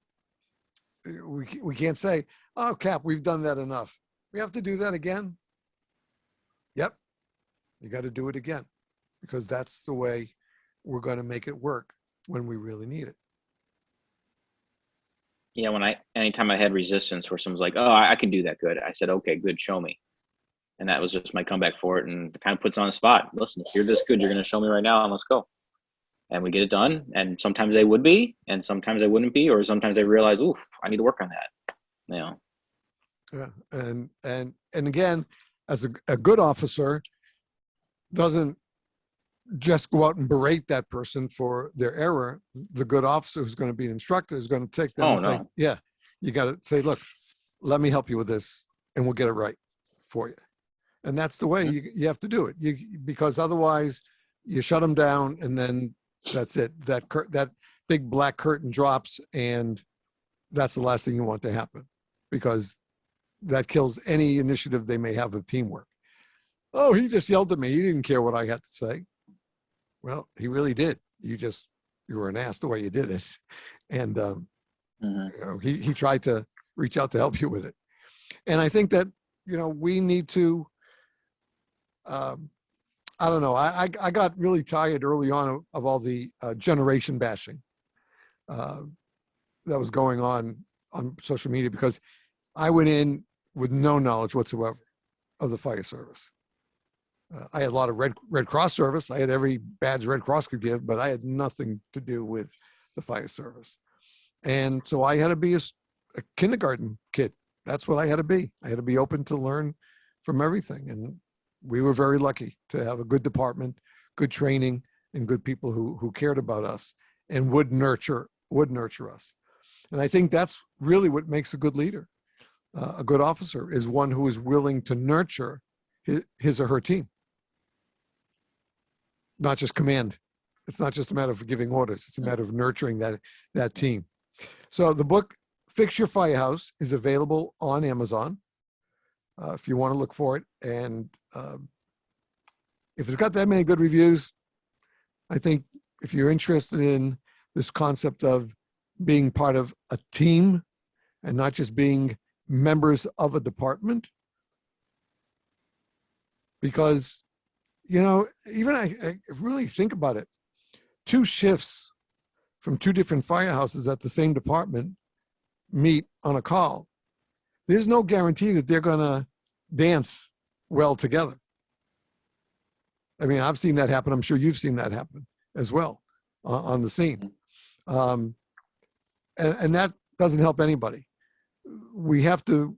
We can't say, oh, Cap, we've done that enough. We have to do that again. Yep. You got to do it again, because that's the way we're going to make it work when we really need it. Yeah, anytime I had resistance where someone's like, oh, I can do that good, I said, okay, good, show me. And that was just my comeback for it, and it kind of puts on the spot. Listen, if you're this good, you're going to show me right now, and let's go. And we get it done. And sometimes they would be, and sometimes they wouldn't be, or sometimes they realize, oof, I need to work on that. Yeah, and again, as a good officer doesn't just go out and berate that person for their error. The good officer who's going to be an instructor is going to take them say, yeah, you got to say, look, let me help you with this and we'll get it right for you. And that's the way you have to do it, because otherwise you shut them down and then that's it. That big black curtain drops, and that's the last thing you want to happen, because that kills any initiative they may have of teamwork. Oh, he just yelled at me. He didn't care what I had to say. Well, he really did. You were an ass the way you did it. And he tried to reach out to help you with it. And I think that, we need to, I don't know. I got really tired early on of all the generation bashing that was going on social media, because I went in with no knowledge whatsoever of the fire service. I had a lot of Red Cross service. I had every badge Red Cross could give, but I had nothing to do with the fire service. And so I had to be a kindergarten kid. That's what I had to be. I had to be open to learn from everything. And we were very lucky to have a good department, good training, and good people who cared about us and would nurture us. And I think that's really what makes a good leader. A good officer is one who is willing to nurture his or her team. Not just command. It's not just a matter of giving orders. It's a matter of nurturing that team. So the book, Fix Your Firehouse, is available on Amazon if you want to look for it. And if it's got that many good reviews, I think if you're interested in this concept of being part of a team and not just being members of a department. Because, even I really think about it, 2 shifts from 2 different firehouses at the same department meet on a call. There's no guarantee that they're going to dance well together. I mean, I've seen that happen. I'm sure you've seen that happen as well on the scene. And that doesn't help anybody. We have to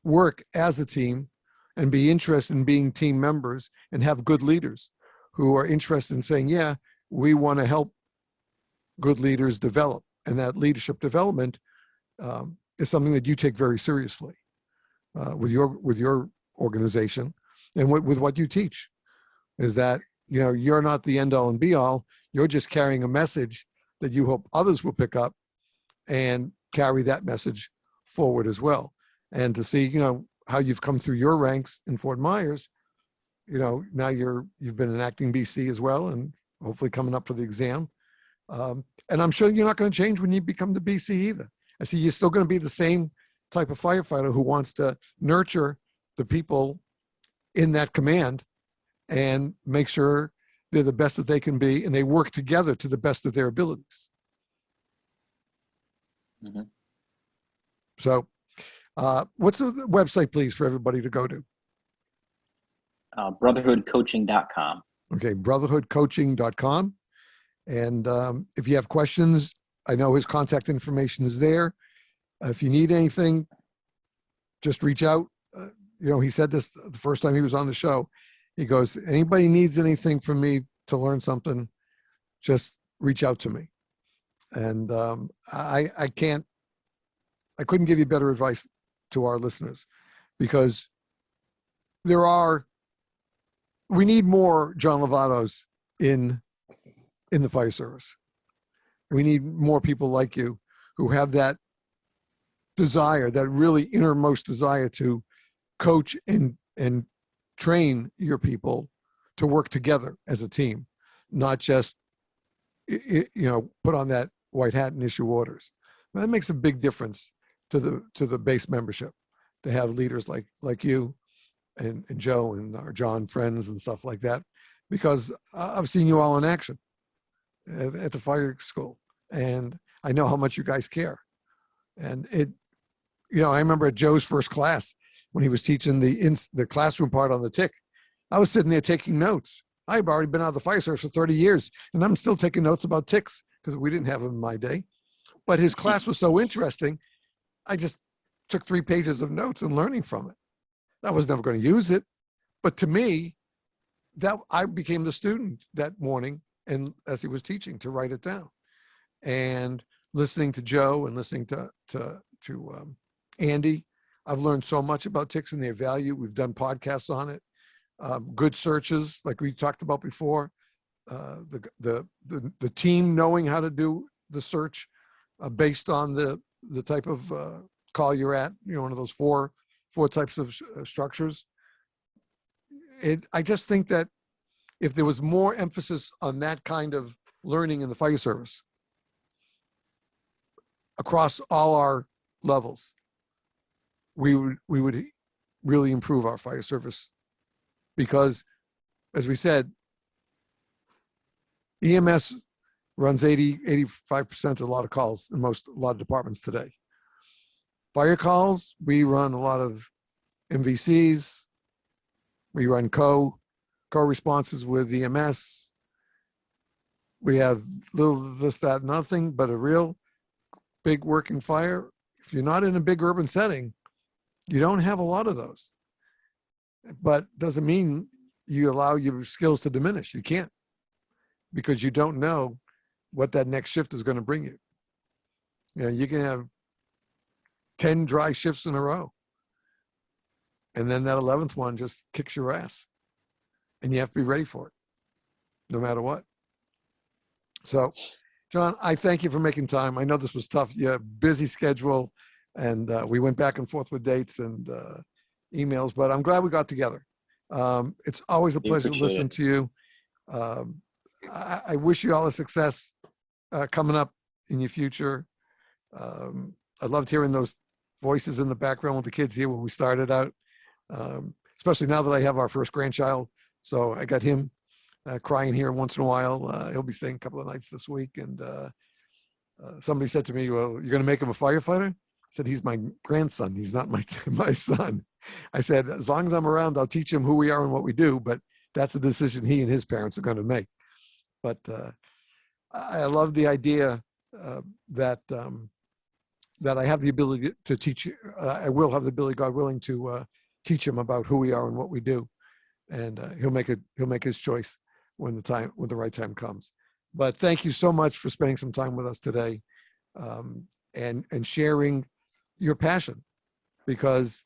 work as a team and be interested in being team members and have good leaders who are interested in saying, yeah, we want to help good leaders develop. And that leadership development is something that you take very seriously with your organization and with what you teach. Is that, you're not the end all and be all. You're just carrying a message that you hope others will pick up and carry that message forward as well. And to see, how you've come through your ranks in Fort Myers, now you've been in acting BC as well, and hopefully coming up for the exam. And I'm sure you're not going to change when you become the BC either. I see you're still going to be the same type of firefighter who wants to nurture the people in that command and make sure they're the best that they can be, and they work together to the best of their abilities. Mm-hmm. So what's the website, please, for everybody to go to? Brotherhoodcoaching.com. Okay, brotherhoodcoaching.com. And if you have questions, I know his contact information is there. If you need anything, just reach out. He said this the first time he was on the show. He goes, anybody needs anything from me to learn something, just reach out to me. And I couldn't give you better advice to our listeners, because we need more John Lovatos in the fire service. We need more people like you who have that desire, that really innermost desire to coach and train your people to work together as a team, not just, put on that white hat and issue orders. That makes a big difference to the base membership, to have leaders like you and Joe and our John friends and stuff like that, because I've seen you all in action at the fire school, and I know how much you guys care. And I remember at Joe's first class when he was teaching the classroom part on the tick, I was sitting there taking notes. I've already been out of the fire service for 30 years, and I'm still taking notes about ticks because we didn't have them in my day. But his class was so interesting, I just took 3 pages of notes and learning from it. I was never going to use it, but to me, that I became the student that morning, and as he was teaching, to write it down. And listening to Joe and listening to Andy, I've learned so much about ticks and their value. We've done podcasts on it. Good searches, like we talked about before. The team knowing how to do the search based on the type of call you're at. One of those four types of structures. I just think that if there was more emphasis on that kind of learning in the fire service across all our levels, we would really improve our fire service. Because, as we said, EMS runs 85% of a lot of calls in a lot of departments today. Fire calls, we run a lot of MVCs. We run co-responses with EMS. We have little this, that, nothing, but a real big working fire. If you're not in a big urban setting, you don't have a lot of those. But doesn't mean you allow your skills to diminish. You can't, because you don't know what that next shift is going to bring you. You can have 10 dry shifts in a row, and then that 11th one just kicks your ass, and you have to be ready for it, no matter what. So, John, I thank you for making time. I know this was tough. You have a busy schedule, and we went back and forth with dates and emails, but I'm glad we got together. It's always a pleasure to listen to you. I wish you all the success coming up in your future. I loved hearing those voices in the background with the kids here when we started out, especially now that I have our first grandchild. So I got him crying here once in a while. He'll be staying a couple of nights this week. And somebody said to me, well, you're going to make him a firefighter? I said, he's my grandson. He's not my son. I said, as long as I'm around, I'll teach him who we are and what we do. But that's a decision he and his parents are going to make. But I love the idea that I have the ability to teach. I will have the ability, God willing, to teach him about who we are and what we do, and he'll make his choice when the right time comes. But thank you so much for spending some time with us today, and sharing your passion, because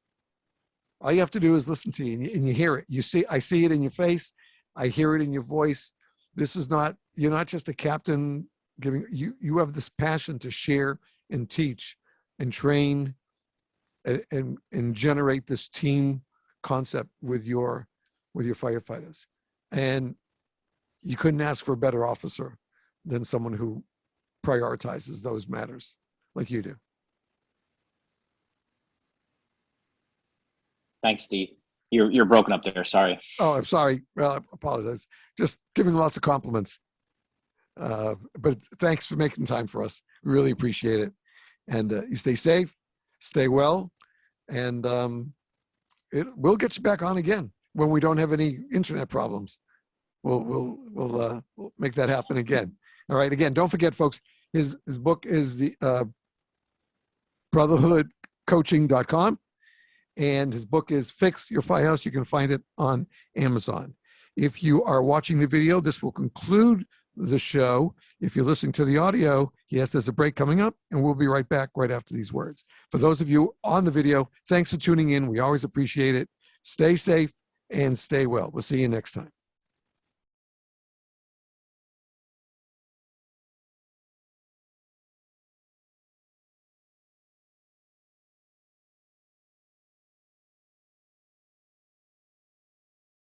all you have to do is listen to you, and you hear it. I see it in your face. I hear it in your voice. You're not just a captain giving, you have this passion to share and teach and train and generate this team concept with your firefighters. And you couldn't ask for a better officer than someone who prioritizes those matters like you do. Thanks, Steve. You're broken up there. Sorry. Oh, I'm sorry. Well, I apologize. Just giving lots of compliments. But thanks for making time for us. We really appreciate it. And you stay safe, stay well, and we'll get you back on again when we don't have any internet problems. We'll make that happen again. All right. Again, don't forget, folks. His book is the brotherhoodcoaching.com. And his book is Fix Your Firehouse. You can find it on Amazon. If you are watching the video, this will conclude the show. If you're listening to the audio, yes, there's a break coming up, and we'll be right back right after these words. For those of you on the video, thanks for tuning in. We always appreciate it. Stay safe and stay well. We'll see you next time.